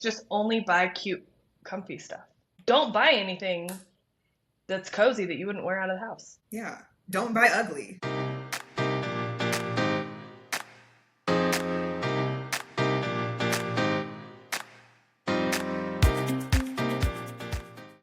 Just only buy cute, comfy stuff. Don't buy anything that's cozy that you wouldn't wear out of the house. Yeah. Don't buy ugly.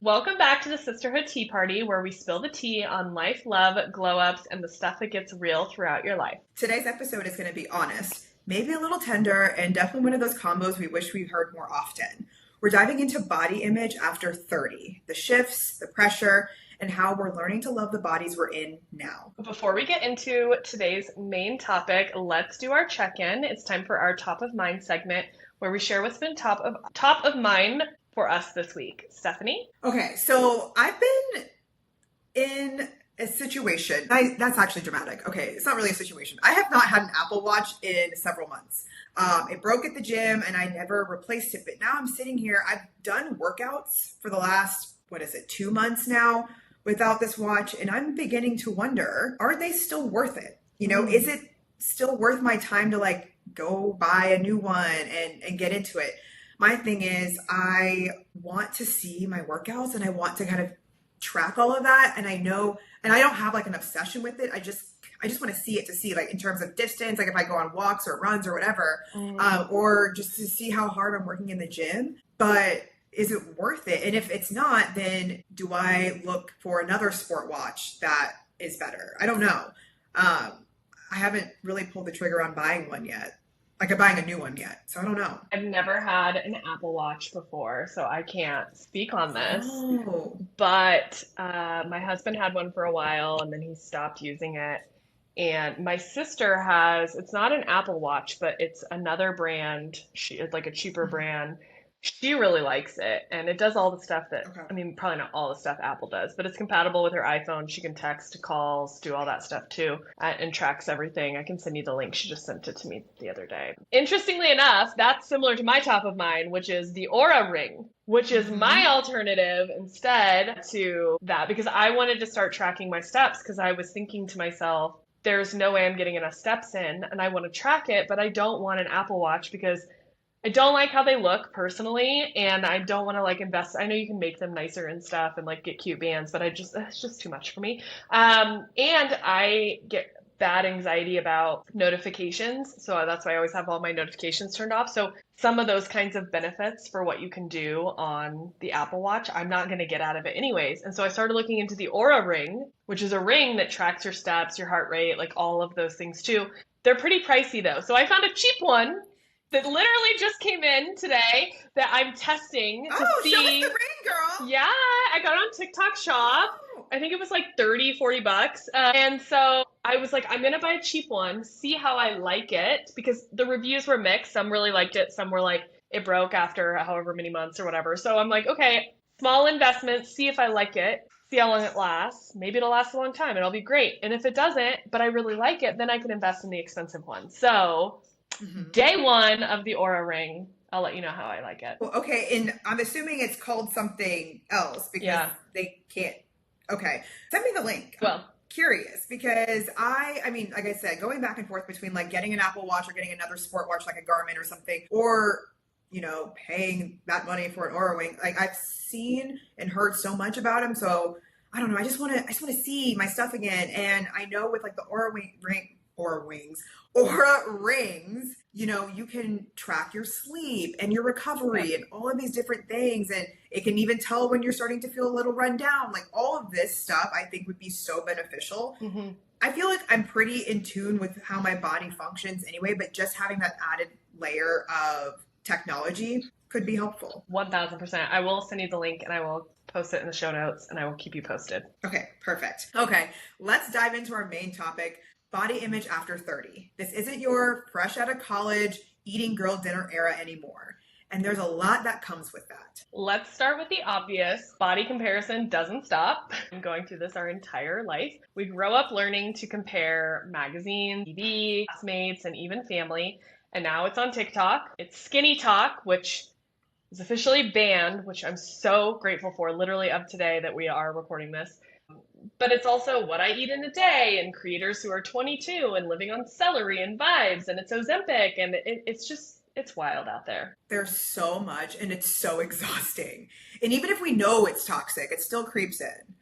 Welcome back to the Sisterhood Tea Party, where we spill the tea on life, love, glow ups, and the stuff that gets real throughout your life. Today's episode is going to be honest, maybe a little tender, and definitely one of those combos we wish we heard more often. We're diving into body image after 30, the shifts, the pressure, and how we're learning to love the bodies we're in now. Before we get into today's main topic, let's do our check-in. It's time for our top of mind segment, where we share what's been top of mind for us this week. Stephanie? Okay, so I've been in a situation. That's actually dramatic. Okay, it's not really a situation. I have not had an Apple Watch in several months. It broke at the gym and I never replaced it. But now I'm sitting here. I've done workouts for the last, 2 months now without this watch. And I'm beginning to wonder, are they still worth it? Is it still worth my time to like go buy a new one and get into it? My thing is I want to see my workouts and I want to kind of track all of that. And I know, and I don't have like an obsession with it. I just want to see it, to see like in terms of distance, like if I go on walks or runs or whatever, or just to see how hard I'm working in the gym. But is it worth it? And if it's not, then do I look for another sport watch that is better? I don't know. I haven't really pulled the trigger on buying one yet. Like I'm buying a new one yet. So I don't know. I've never had an Apple Watch before, so I can't speak on this. Oh. But my husband had one for a while and then he stopped using it. And my sister has, it's not an Apple Watch, but it's another brand. It's like a cheaper brand. She really likes it, and it does all the stuff that, Okay. I mean, probably not all the stuff Apple does, but it's compatible with her iPhone. She can text, calls, do all that stuff too, and tracks everything. I can send you the link. She just sent it to me the other day. Interestingly enough, that's similar to my top of mind, which is the Aura Ring, which is my alternative instead to that, because I wanted to start tracking my steps because I was thinking to myself, there's no way I'm getting enough steps in, and I want to track it, but I don't want an Apple Watch because I don't like how they look personally, and I don't want to like invest. I know you can make them nicer and stuff and like get cute bands, but it's just too much for me. And I get bad anxiety about notifications, so that's why I always have all my notifications turned off. So some of those kinds of benefits for what you can do on the Apple Watch, I'm not going to get out of it anyways. And so I started looking into the Aura Ring, which is a ring that tracks your steps, your heart rate, like all of those things too. They're pretty pricey though. So I found a cheap one that literally just came in today that I'm testing to see. Show us the ring, girl. Yeah, I got it on TikTok Shop. I think it was like 30, $40. And so I was like, I'm going to buy a cheap one, see how I like it, because the reviews were mixed. Some really liked it. Some were like, it broke after however many months or whatever. So I'm like, okay, small investment, see if I like it, see how long it lasts. Maybe it'll last a long time and it'll be great. And if it doesn't, but I really like it, then I can invest in the expensive one. So day one of the Aura Ring, I'll let you know how I like it. Well, okay, and I'm assuming it's called something else because they can't. Okay, send me the link. Well, I'm curious because I mean, like I said, going back and forth between like getting an Apple Watch or getting another sport watch like a Garmin or something, or paying that money for an Aura Ring. Like I've seen and heard so much about them, so I don't know. I just want to see my stuff again, and I know with like the Aura rings, you can track your sleep and your recovery and all of these different things. And it can even tell when you're starting to feel a little run down. Like all of this stuff I think would be so beneficial. I feel like I'm pretty in tune with how my body functions anyway, but just having that added layer of technology could be helpful. 1000%. I will send you the link and I will post it in the show notes and I will keep you posted. Okay, perfect. Okay, let's dive into our main topic. Body image after 30. This isn't your fresh out of college eating girl dinner era anymore. And there's a lot that comes with that. Let's start with the obvious. Body comparison doesn't stop. I'm going through this our entire life. We grow up learning to compare magazines, TV, classmates, and even family. And now it's on TikTok. It's skinny talk, which is officially banned, which I'm so grateful for, literally of today that we are recording this. But it's also what I eat in a day and creators who are 22 and living on celery and vibes and it's Ozempic and it's It's wild out there. There's so much and it's so exhausting. And even if we know it's toxic, it still creeps in.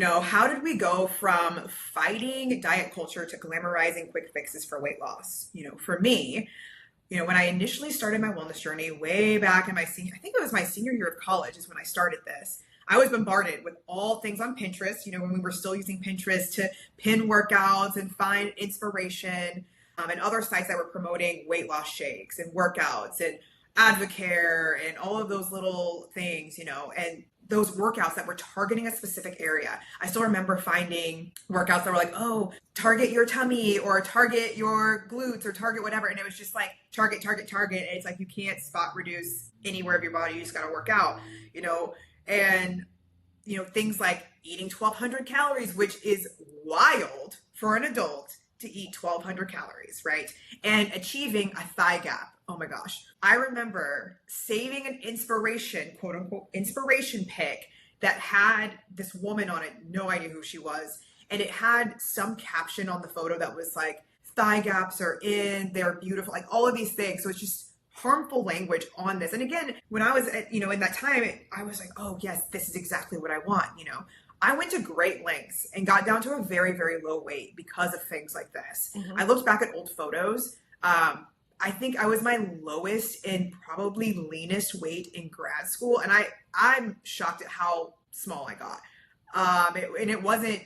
How did we go from fighting diet culture to glamorizing quick fixes for weight loss? For me, when I initially started my wellness journey way back in I think it was my senior year of college is when I started this. I was bombarded with all things on Pinterest, when we were still using Pinterest to pin workouts and find inspiration, and other sites that were promoting weight loss shakes and workouts and Advocare and all of those little things, and those workouts that were targeting a specific area. I still remember finding workouts that were like, oh, target your tummy or target your glutes or target whatever. And it was just like target, target, target. And it's like, you can't spot reduce anywhere of your body. You just got to work out, and, things like eating 1,200 calories, which is wild for an adult to eat 1,200 calories, right? And achieving a thigh gap. Oh my gosh. I remember saving an inspiration, quote unquote, inspiration pic that had this woman on it. No idea who she was. And it had some caption on the photo that was like, thigh gaps are in, they're beautiful, like all of these things. So it's just harmful language on this. And again, when I was at, in that time, I was like, oh yes, this is exactly what I want. I went to great lengths and got down to a very, very low weight because of things like this. Mm-hmm. I looked back at old photos. I think I was my lowest and probably leanest weight in grad school. And I'm shocked at how small I got. And it wasn't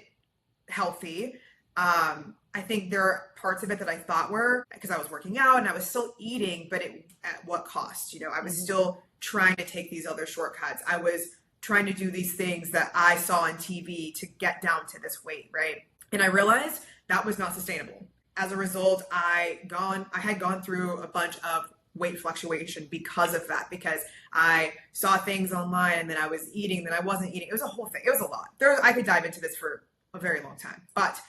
healthy. I think there are parts of it that I thought were because I was working out and I was still eating, but at what cost? I was still trying to take these other shortcuts. I was trying to do these things that I saw on TV to get down to this weight, right? And I realized that was not sustainable. As a result, I had gone through a bunch of weight fluctuation because of that, because I saw things online and then I was eating, then I wasn't eating. It was a whole thing. It was a lot. I could dive into this for a very long time, but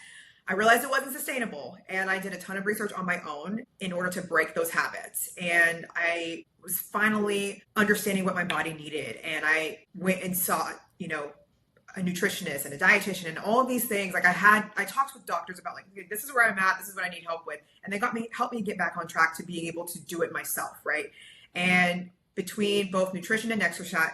I realized it wasn't sustainable. And I did a ton of research on my own in order to break those habits. And I was finally understanding what my body needed. And I went and saw, a nutritionist and a dietitian and all of these things. Like I talked with doctors about like, okay, this is where I'm at. This is what I need help with. And they helped me get back on track to being able to do it myself. Right. And between both nutrition and exercise,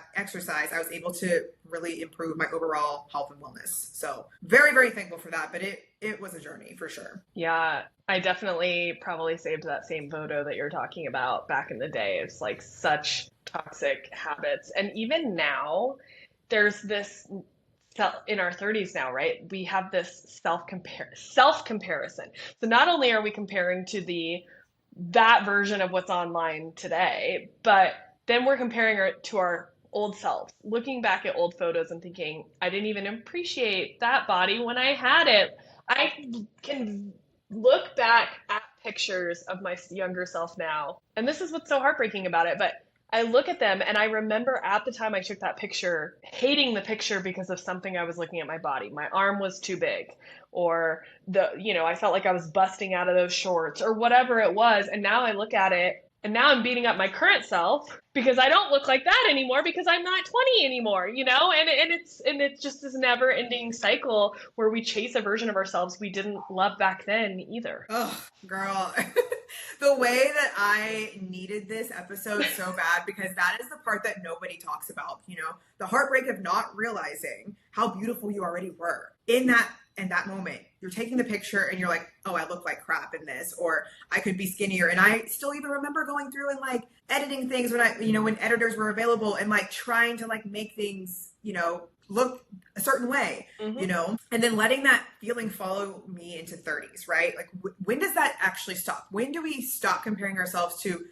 I was able to really improve my overall health and wellness. So very, very thankful for that. But it was a journey for sure. Yeah, I definitely probably saved that same photo that you're talking about back in the day. It's like such toxic habits. And even now, there's this in our 30s now, right? We have this self-comparison. So not only are we comparing to that version of what's online today, but then we're comparing it to our old selves, looking back at old photos and thinking, I didn't even appreciate that body when I had it. I can look back at pictures of my younger self now, and this is what's so heartbreaking about it, but I look at them and I remember at the time I took that picture, hating the picture because of something I was looking at my body. My arm was too big, or I felt like I was busting out of those shorts or whatever it was. And now I look at it and now I'm beating up my current self because I don't look like that anymore because I'm not 20 anymore, and it's just this never ending cycle where we chase a version of ourselves we didn't love back then either. Oh, girl. The way that I needed this episode so bad, because that is the part that nobody talks about, the heartbreak of not realizing how beautiful you already were in that moment. You're taking the picture and you're like, oh, I look like crap in this, or I could be skinnier. And I still even remember going through and like editing things when editors were available and like trying to like make things, look a certain way, mm-hmm. And then letting that feeling follow me into 30s, right? Like when does that actually stop? When do we stop comparing ourselves to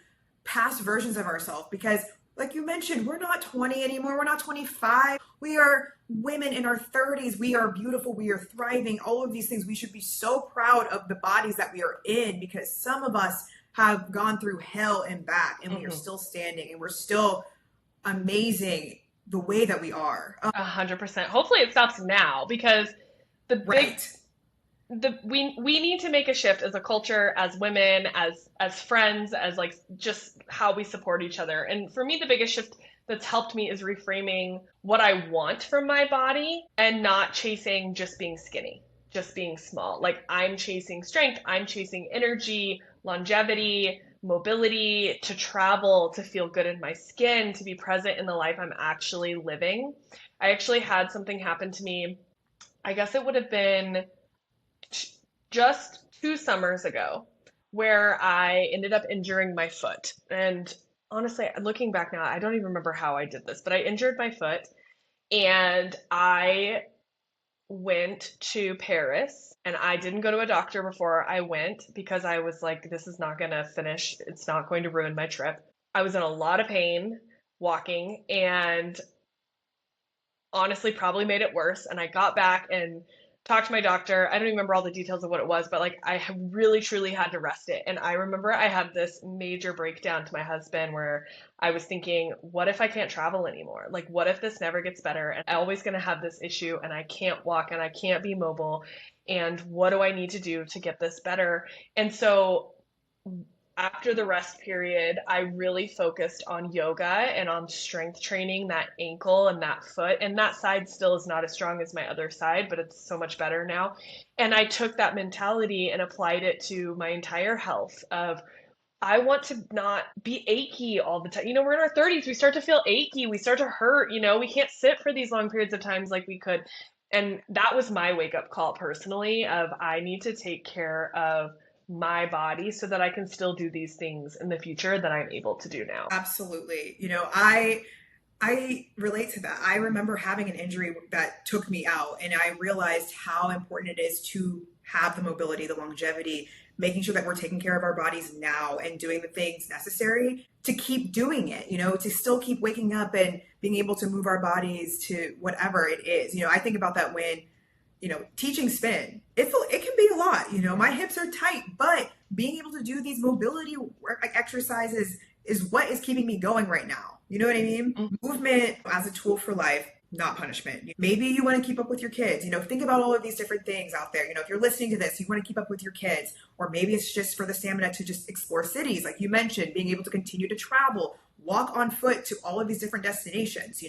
past versions of ourselves? Because like you mentioned, we're not 20 anymore. We're not 25. We are women in our 30s. We are beautiful. We are thriving. All of these things. We should be so proud of the bodies that we are in, because some of us have gone through hell and back, and we are still standing, and we're still amazing the way that we are. 100%. Hopefully it stops now, because we need to make a shift as a culture, as women, as friends, as like just how we support each other. And for me, the biggest shift that's helped me is reframing what I want from my body and not chasing just being skinny, just being small. Like I'm chasing strength, I'm chasing energy, longevity, mobility, to travel, to feel good in my skin, to be present in the life I'm actually living. I actually had something happen to me. I guess it would have been just 2 summers ago, where I ended up injuring my foot. And honestly, looking back now, I don't even remember how I did this, but I injured my foot and I went to Paris, and I didn't go to a doctor before I went because I was like, this is not going to finish. It's not going to ruin my trip. I was in a lot of pain walking and honestly probably made it worse. And I got back and talked to my doctor. I don't even remember all the details of what it was, but like I really truly had to rest it. And I remember I had this major breakdown to my husband where I was thinking, what if I can't travel anymore? Like, what if this never gets better? And I'm always going to have this issue and I can't walk and I can't be mobile. And what do I need to do to get this better? And so after the rest period, I really focused on yoga and on strength training, that ankle and that foot. And that side still is not as strong as my other side, but it's so much better now. And I took that mentality and applied it to my entire health of I want to not be achy all the time. We're in our 30s, we start to feel achy, we start to hurt, we can't sit for these long periods of times like we could. And that was my wake up call personally of I need to take care of my body so that I can still do these things in the future that I'm able to do now. Absolutely. I relate to that. I remember having an injury that took me out, and I realized how important it is to have the mobility, the longevity, making sure that we're taking care of our bodies now and doing the things necessary to keep doing it, to still keep waking up and being able to move our bodies to whatever it is. I think about that when teaching spin, it can be a lot. My hips are tight, but being able to do these mobility exercises is what is keeping me going right now. You know what I mean? Mm-hmm. Movement as a tool for life, not punishment. Maybe you want to keep up with your kids. Think about all of these different things out there. If you're listening to this, you want to keep up with your kids, or maybe it's just for the stamina to just explore cities, like you mentioned, being able to continue to travel, walk on foot to all of these different destinations,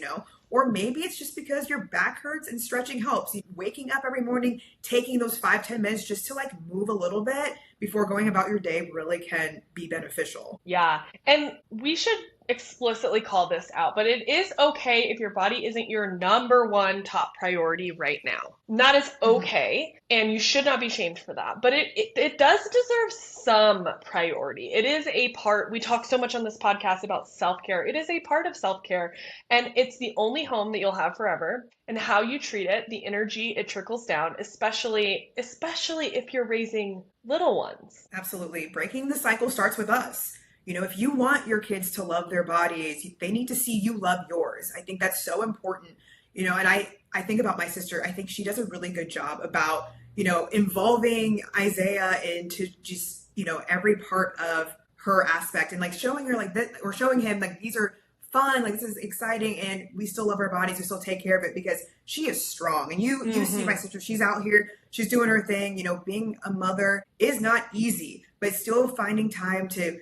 or maybe it's just because your back hurts and stretching helps. Waking up every morning, taking those 5-10 minutes just to move a little bit before going about your day really can be beneficial. Yeah. And we should explicitly call this out, but it is okay if your body isn't your number one top priority right now. That is okay, and you should not be shamed for that. But it does deserve some priority. It is a part, we talk so much on this podcast about self-care. It is a part of self-care, and it's the only home that you'll have forever. And how you treat it, the energy it trickles down, especially if you're raising little ones. Absolutely. Breaking the cycle starts with us. If you want your kids to love their bodies, they need to see you love yours. I think that's so important. And I think about my sister. I think she does a really good job about, involving Isaiah into just, every part of her aspect and showing her that, or showing him these are fun, this is exciting, and we still love our bodies, we still take care of it because she is strong. And you see my sister, she's out here, she's doing her thing. Being a mother is not easy, but still finding time to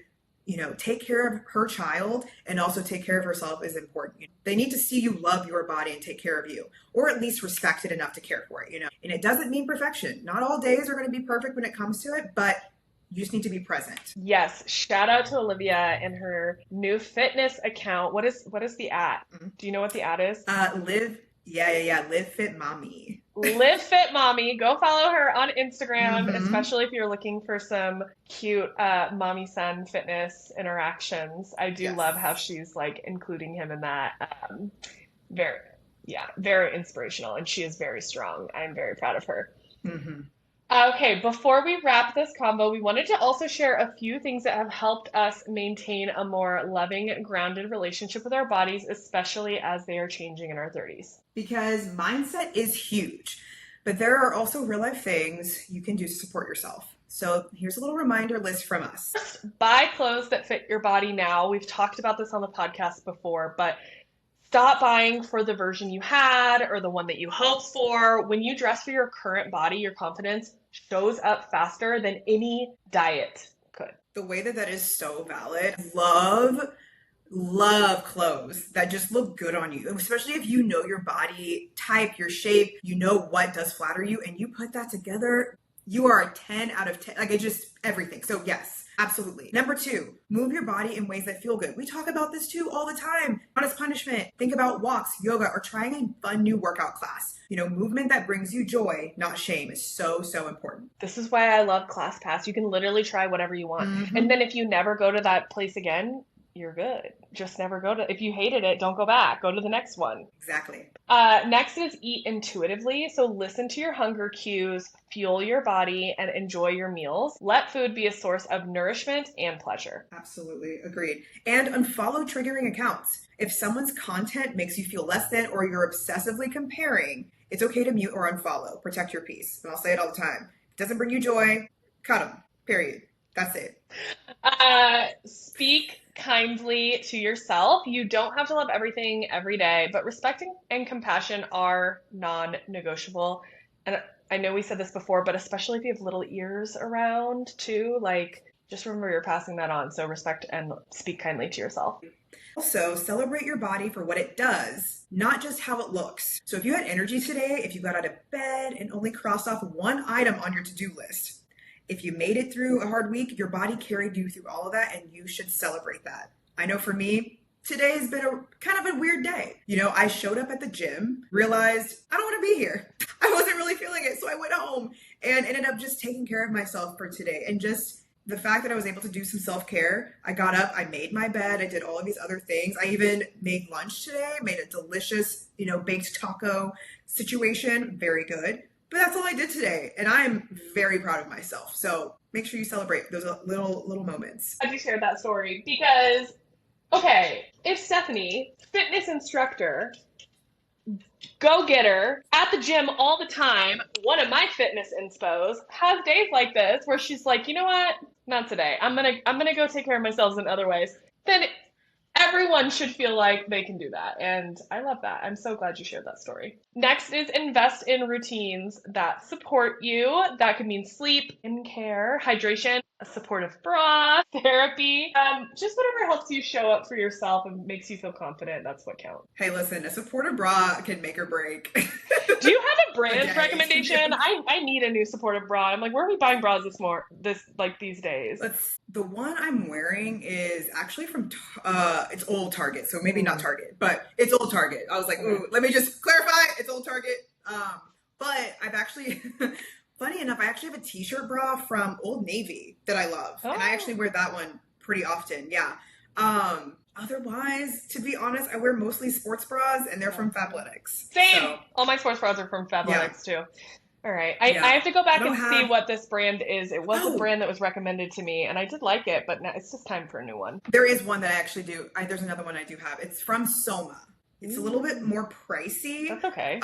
take care of her child and also take care of herself is important. They need to see you love your body and take care of you, or at least respect it enough to care for it, and it doesn't mean perfection. Not all days are going to be perfect when it comes to it, but you just need to be present. Yes. Shout out to Olivia and her new fitness account. What is the at? Mm-hmm. Do you know what the at is? Live Fit Mommy. Live Fit Mommy. Go follow her on Instagram, especially if you're looking for some cute mommy son fitness interactions. I do love how she's including him in that. Very inspirational, and she is very strong. I'm very proud of her. Mm-hmm. Okay, before we wrap this combo, we wanted to also share a few things that have helped us maintain a more loving, grounded relationship with our bodies, especially as they are changing in our 30s. Because mindset is huge, but there are also real life things you can do to support yourself. So here's a little reminder list from us. First, buy clothes that fit your body now. We've talked about this on the podcast before, but stop buying for the version you had or the one that you hoped for. When you dress for your current body, your confidence shows up faster than any diet could. The way that is so valid. Love clothes that just look good on you, especially if you know your body type, your shape, what does flatter you, and you put that together, you are a 10 out of 10. It just everything. So yes, Absolutely. Number two, move your body in ways that feel good. We talk about this too all the time. Not as punishment. Think about walks, yoga, or trying a fun new workout class. Movement that brings you joy, not shame, is so, so important. This is why I love ClassPass. You can literally try whatever you want. And Hmm. then if you never go to that place again, you're good. Just never go to, if you hated it, don't go back. Go to the next one. Exactly. Next is eat intuitively. So listen to your hunger cues, fuel your body, and enjoy your meals. Let food be a source of nourishment and pleasure. Absolutely. Agreed. And unfollow triggering accounts. If someone's content makes you feel less than or you're obsessively comparing, it's okay to mute or unfollow. Protect your peace. And I'll say it all the time. If it doesn't bring you joy, cut them. Period. That's it. Speak kindly to yourself. You don't have to love everything every day, but respect and compassion are non-negotiable. And I know we said this before, but especially if you have little ears around too, like just remember you're passing that on. So respect and speak kindly to yourself. Also, celebrate your body for what it does, not just how it looks. So if you had energy today, if you got out of bed and only crossed off one item on your to-do list, if you made it through a hard week, your body carried you through all of that and you should celebrate that. I know for me, today's been a kind of a weird day. I showed up at the gym, realized I don't want to be here. I wasn't really feeling it, so I went home and ended up just taking care of myself for today. And just the fact that I was able to do some self-care, I got up, I made my bed, I did all of these other things. I even made lunch today, made a delicious, baked taco situation, very good. But that's all I did today, and I'm very proud of myself. So make sure you celebrate those little moments. Glad you shared that story because, okay, if Stephanie, fitness instructor, go getter at the gym all the time, one of my fitness inspos, has days like this where she's like, you know what? Not today. I'm gonna go take care of myself in other ways. Then everyone should feel like they can do that. And I love that. I'm so glad you shared that story. Next is invest in routines that support you. That could mean sleep, care, hydration, a supportive bra, therapy, just whatever helps you show up for yourself and makes you feel confident. That's what counts. Hey, listen, a supportive bra can make or break. Do you have a brand Okay. recommendation? I need a new supportive bra. I'm like, where are we buying bras these days? The one I'm wearing is actually from it's old Target, so maybe not Target, but it's old Target. I was like, ooh, let me just clarify, it's old Target. But I've actually, funny enough, I actually have a t-shirt bra from Old Navy that I love, and I actually wear that one pretty often. Yeah. Otherwise, to be honest, I wear mostly sports bras, and they're from Fabletics. Same. So, All my sports bras are from Fabletics too. All right. I yeah. have to go back I don't and see have- what this brand is. It was a Oh. brand that was recommended to me, and I did like it, but now it's just time for a new one. There is one that I actually do. There's another one I do have. It's from Soma. It's a little bit more pricey. That's okay.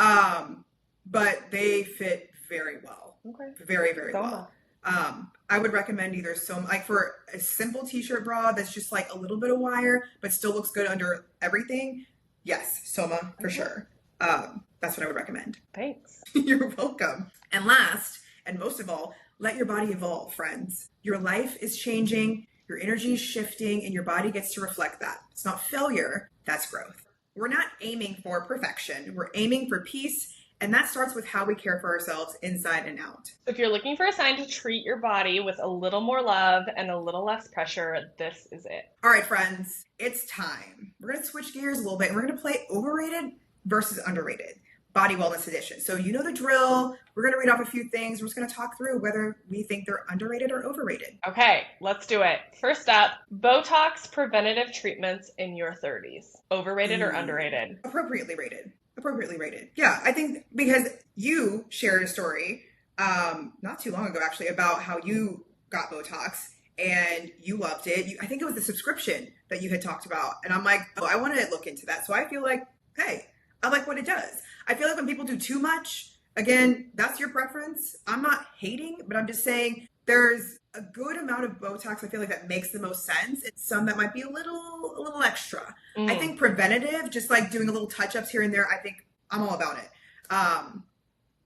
But they fit very well. Okay. Very, very Soma. well. I would recommend either Soma, like for a simple t-shirt bra that's just like a little bit of wire, but still looks good under everything. Yes, Soma for sure. That's what I would recommend. Thanks. You're welcome. And last, and most of all, let your body evolve, friends. Your life is changing, your energy is shifting, and your body gets to reflect that. It's not failure, that's growth. We're not aiming for perfection. We're aiming for peace, and that starts with how we care for ourselves inside and out. If you're looking for a sign to treat your body with a little more love and a little less pressure, this is it. All right, friends, it's time. We're going to switch gears a little bit, and we're going to play overrated versus underrated. Body Wellness Edition. So you know the drill. We're going to read off a few things. We're just going to talk through whether we think they're underrated or overrated. Okay, let's do it. First up, Botox preventative treatments in your 30s. Overrated or underrated? Appropriately rated. Appropriately rated. Yeah, I think because you shared a story not too long ago, actually, about how you got Botox and you loved it. I think it was the subscription that you had talked about. And I'm like, oh, I want to look into that. So I feel like, hey, I like what it does. I feel like when people do too much, again, that's your preference. I'm not hating, but I'm just saying there's a good amount of Botox I feel like that makes the most sense. It's some that might be a little extra. I think preventative, just like doing a little touch-ups here and there, I think I'm all about it.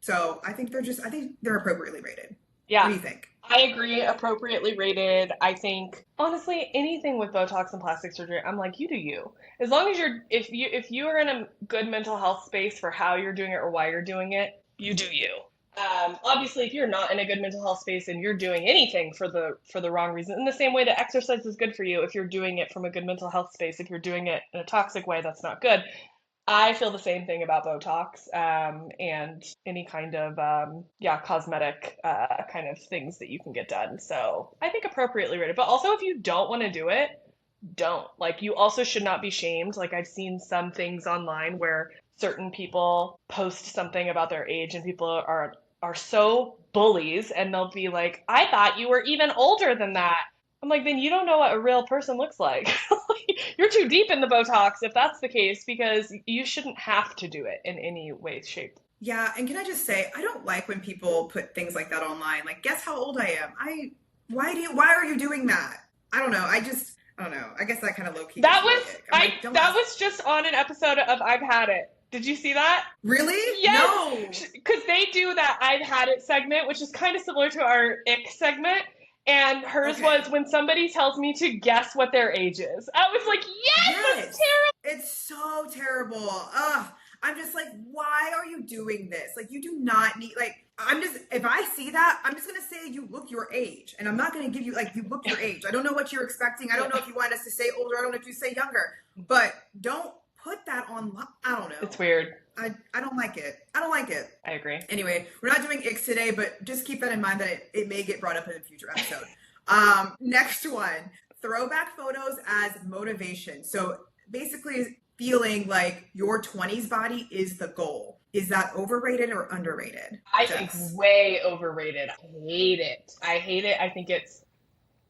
So I think they're appropriately rated. Yeah. What do you think? I agree, appropriately rated. I think honestly, anything with Botox and plastic surgery, I'm like, you do you. As long as if you are in a good mental health space for how you're doing it or why you're doing it, you do you. Obviously, if you're not in a good mental health space and you're doing anything for the wrong reason, in the same way that exercise is good for you, if you're doing it from a good mental health space, if you're doing it in a toxic way, that's not good. I feel the same thing about Botox, and any kind of cosmetic kind of things that you can get done. So I think appropriately rated. But also, if you don't want to do it, don't. Like, you also should not be shamed. Like, I've seen some things online where certain people post something about their age and people are so bullies, and they'll be like, I thought you were even older than that. I'm like, then you don't know what a real person looks like. You're too deep in the Botox if that's the case, because you shouldn't have to do it in any way, shape. Yeah, and can I just say, I don't like when people put things like that online. Like, guess how old I am? Why are you doing that? I don't know. I don't know. I guess that kind of low key. That was just on an episode of I've Had It. Did you see that? Really? Yes. No. Because they do that I've Had It segment, which is kind of similar to our ick segment. And hers was when somebody tells me to guess what their age is. I was like, yes, that's terrible. It's so terrible. Ugh. I'm just like, why are you doing this? Like, you do not need, like, if I see that, I'm just going to say you look your age. And I'm not going to give you, like, you look your age. I don't know what you're expecting. I don't know if you want us to say older. I don't know if you say younger. But don't put that on, I don't know. It's weird. I don't like it. I don't like it. I agree. Anyway, we're not doing icks today, but just keep that in mind that it may get brought up in a future episode. Next one, throwback photos as motivation. So basically feeling like your 20s body is the goal. Is that overrated or underrated? I think way overrated. I hate it. I think it's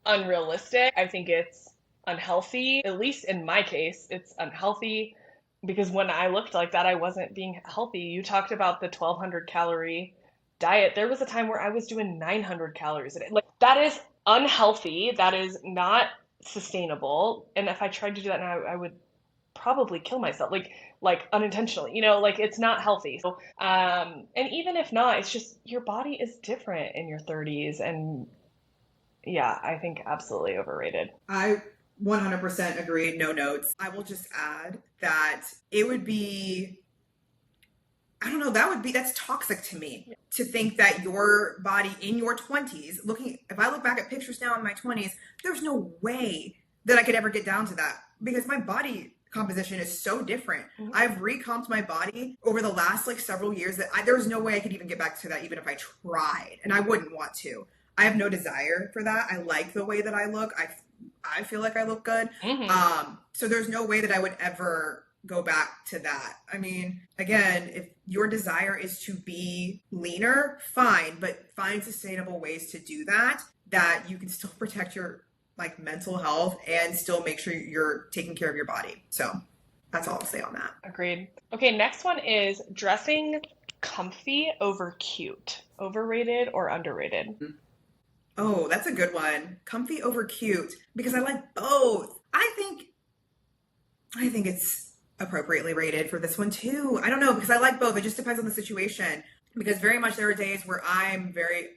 unrealistic. I think it's unhealthy. At least in my case, it's unhealthy. Because when I looked like that, I wasn't being healthy. You talked about the 1,200 calorie diet. There was a time where I was doing 900 calories a day. Like, that is unhealthy. That is not sustainable. And if I tried to do that now, I would probably kill myself, like unintentionally. Like, it's not healthy. So, and even if not, it's just your body is different in your 30s. And yeah, I think absolutely overrated. I 100% agree. No notes. I will just add that it would be, I don't know, that's toxic to me to think that your body in your 20s, if I look back at pictures now in my 20s, there's no way that I could ever get down to that because my body composition is so different. Mm-hmm. I've recomped my body over the last several years that there's no way I could even get back to that even if I tried, and I wouldn't want to. I have no desire for that. I like the way that I look. I feel like I look good. Mm-hmm. So there's no way that I would ever go back to that. I mean, again, if your desire is to be leaner, fine, but find sustainable ways to do that you can still protect your mental health and still make sure you're taking care of your body. So that's all I'll say on that. Agreed. Okay, next one is dressing comfy over cute. Overrated or underrated? Mm-hmm. Oh, that's a good one. Comfy over cute, because I like both. I think it's appropriately rated for this one too. I don't know, because I like both. It just depends on the situation, because very much there are days where I'm very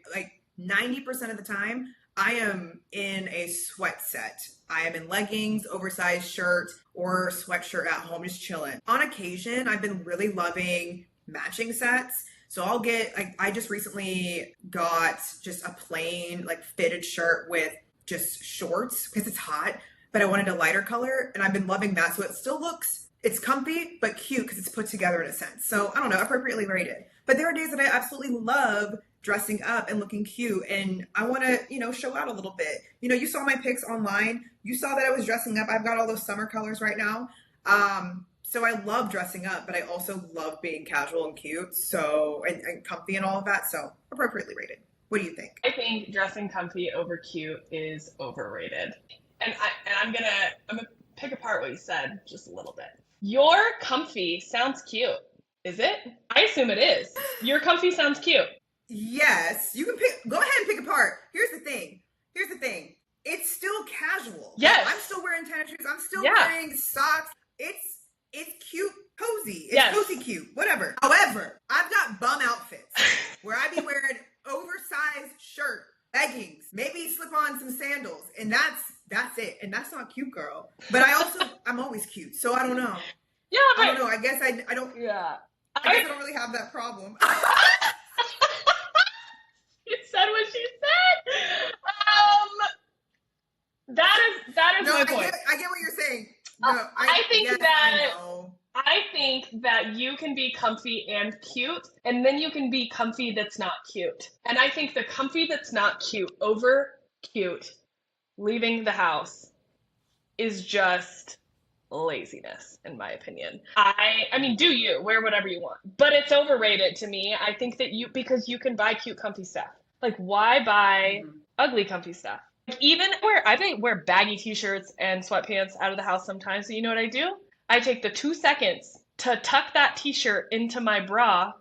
90% of the time I am in a sweat set. I am in leggings, oversized shirt, or sweatshirt at home just chilling. On occasion, I've been really loving matching sets. So I'll get, I just recently got just a plain fitted shirt with just shorts because it's hot, but I wanted a lighter color and I've been loving that. So it's comfy, but cute because it's put together in a sense. So I don't know, appropriately rated. But there are days that I absolutely love dressing up and looking cute, and I want to, show out a little bit. You saw my pics online. You saw that I was dressing up. I've got all those summer colors right now. So I love dressing up, but I also love being casual and cute, so and comfy and all of that. So appropriately rated. What do you think? I think dressing comfy over cute is overrated. And I'm gonna pick apart what you said just a little bit. Your comfy sounds cute. Is it? I assume it is. Your comfy sounds cute. Yes, you can go ahead and pick apart. Here's the thing. It's still casual. Yes. I'm still wearing tennis shoes. I'm still wearing socks. It's cute, cozy. It's cozy cute, whatever. However, I've got bum outfits where I be wearing oversized shirt, leggings, maybe slip on some sandals, and that's it. And that's not cute, girl. But I'm always cute, so I don't know. Yeah, I don't know. I guess I don't. Yeah. I guess I don't really have that problem. That is No, my point. I get what you're saying. No, I think yes, that I know. I think that you can be comfy and cute, and then you can be comfy that's not cute. And I think the comfy that's not cute over cute leaving the house is just laziness, in my opinion. I mean, do you wear whatever you want, but it's overrated to me. I think that because you can buy cute comfy stuff. Like, why buy Mhm. ugly comfy stuff? Like, even I wear baggy t-shirts and sweatpants out of the house sometimes. So you know what I do? I take the 2 seconds to tuck that t-shirt into my bra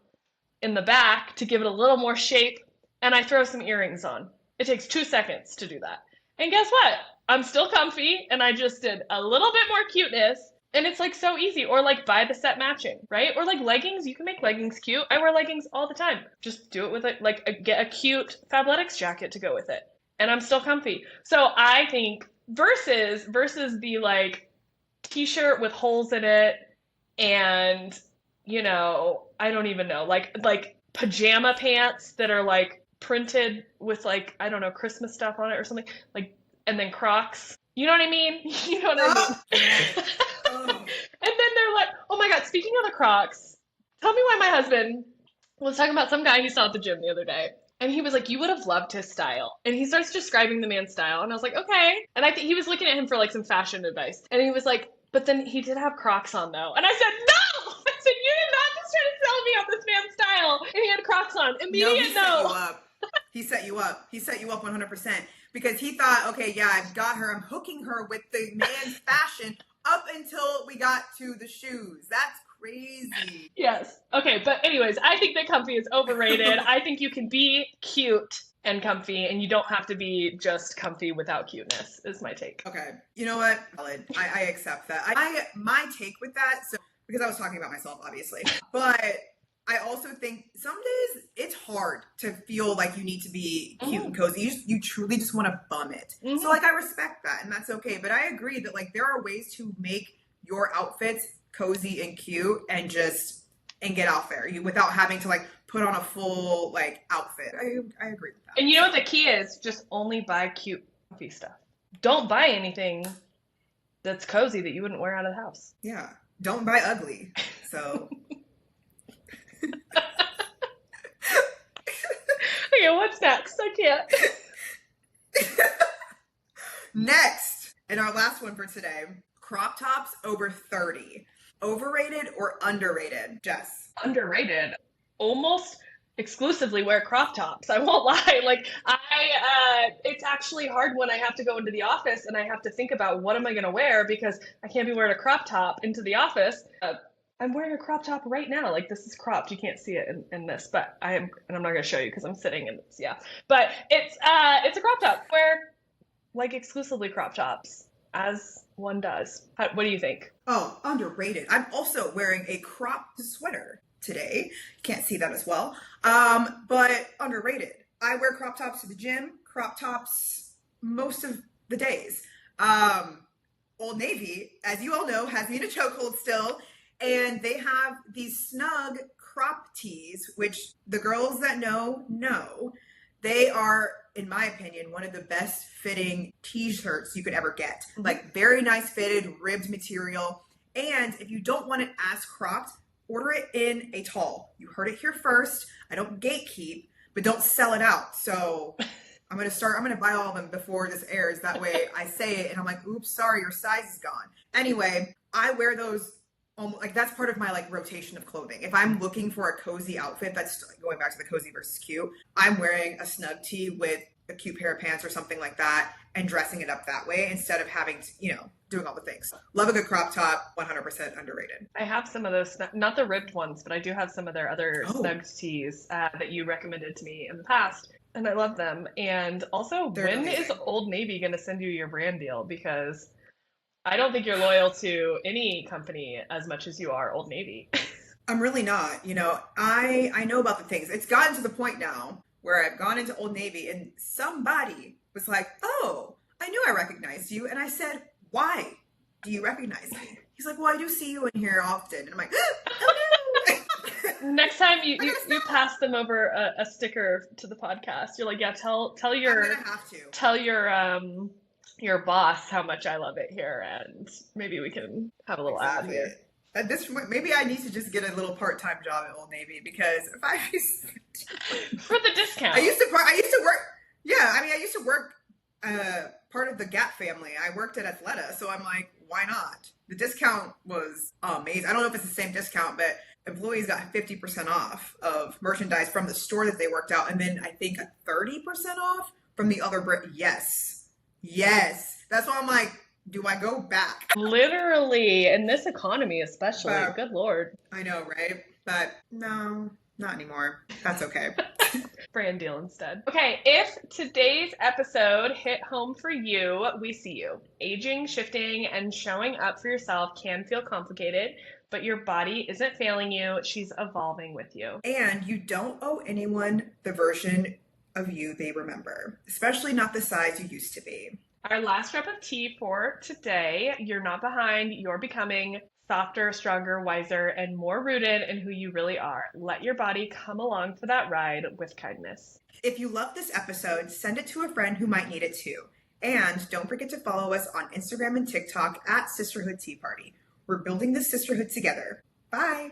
in the back to give it a little more shape, and I throw some earrings on. It takes 2 seconds to do that. And guess what? I'm still comfy, and I just did a little bit more cuteness, and it's like so easy. Or like buy the set matching, right? Or like leggings, you can make leggings cute. I wear leggings all the time. Just do it with it, like get a cute Fabletics jacket to go with it, and I'm still comfy. So I think versus the like t-shirt with holes in it and I don't even know, like pajama pants that are like printed with like I don't know Christmas stuff on it or something, like, and then Crocs. You know what I mean? You know what I mean? Oh, yes. Oh. And then they're like, oh my God, speaking of the Crocs, tell me why my husband was talking about some guy he saw at the gym the other day. And he was like, you would have loved his style. And he starts describing the man's style. And I was like, okay. And I think he was looking at him for like some fashion advice. And he was like, but then he did have Crocs on though. And I said, no! I said, you did not just try to sell me on this man's style. And he had Crocs on. No, he Immediate set you no. up. He set you up. He set you up 100% because he thought, okay, yeah, I've got her. I'm hooking her with the man's fashion up until we got to the shoes. That's crazy. Yes. Okay, but anyways, I think that comfy is overrated. I think you can be cute and comfy, and you don't have to be just comfy without cuteness, is my take. Okay. You know what? Valid. I accept that. My take with that, so because I was talking about myself, obviously, but I also think some days it's hard to feel like you need to be cute and cozy. You truly just want to bum it. Mhm. So like I respect that, and that's okay. But I agree that like there are ways to make your outfits cozy and cute and get out there without having to like put on a full like outfit. I agree with that. And you know what the key is? Just only buy cute, comfy stuff. Don't buy anything that's cozy that you wouldn't wear out of the house. Yeah. Don't buy ugly. So Okay, what's next? I can't. Next, and our last one for today, crop tops over 30. Overrated or underrated? Jess. Underrated. Almost exclusively wear crop tops. I won't lie. Like it's actually hard when I have to go into the office and I have to think about what am I going to wear because I can't be wearing a crop top into the office. I'm wearing a crop top right now. Like this is cropped. You can't see it in this, but and I'm not going to show you because I'm sitting in this. Yeah, but it's a crop top. Wear like exclusively crop tops as one does. What do you think? Oh, underrated. I'm also wearing a cropped sweater today. Can't see that as well. But underrated. I wear crop tops to the gym, crop tops most of the days. Old Navy, as you all know, has me in a chokehold still. And they have these snug crop tees, which the girls that know. They are, in my opinion, one of the best fitting t-shirts you could ever get. Like very nice fitted, ribbed material. And if you don't want it as cropped, order it in a tall. You heard it here first. I don't gatekeep, but don't sell it out. So I'm going to buy all of them before this airs. That way I say it and I'm like, oops, sorry, your size is gone. Anyway, I wear those like that's part of my like rotation of clothing. If I'm looking for a cozy outfit, that's going back to the cozy versus cute, I'm wearing a snug tee with a cute pair of pants or something like that and dressing it up that way instead of having to, doing all the things. Love a good crop top, 100% underrated. I have some of those, not the ribbed ones, but I do have some of their other snug tees that you recommended to me in the past. And I love them. And also, when is Old Navy going to send you your brand deal? Because I don't think you're loyal to any company as much as you are Old Navy. I'm really not. I know about the things. It's gotten to the point now where I've gone into Old Navy and somebody was like, oh, I knew I recognized you. And I said, why do you recognize me? He's like, well, I do see you in here often. And I'm like, oh no. Next time you pass them over a sticker to the podcast, you're like, yeah, tell your, I'm gonna have to. Tell your your boss how much I love it here, and maybe we can have a little ad Exactly. here. At this point, maybe I need to just get a little part-time job at Old Navy because if I For the discount. I used to work. Yeah, I mean, I used to work part of the Gap family. I worked at Athleta, so I'm like, why not? The discount was amazing. I don't know if it's the same discount, but employees got 50% off of merchandise from the store that they worked out, and then I think 30% off from the other brand. Yes, yes. That's why I'm like, do I go back? Literally, in this economy especially. But Good Lord. I know, right? But no, not anymore. That's okay. Brand deal instead. Okay, if today's episode hit home for you, we see you. Aging, shifting, and showing up for yourself can feel complicated, but your body isn't failing you. She's evolving with you. And you don't owe anyone the version of you they remember, especially not the size you used to be. Our last drop of tea for today, you're not behind, you're becoming softer, stronger, wiser, and more rooted in who you really are. Let your body come along for that ride with kindness. If you love this episode, send it to a friend who might need it too. And don't forget to follow us on Instagram and TikTok at Sisterhood Tea Party. We're building this sisterhood together. Bye.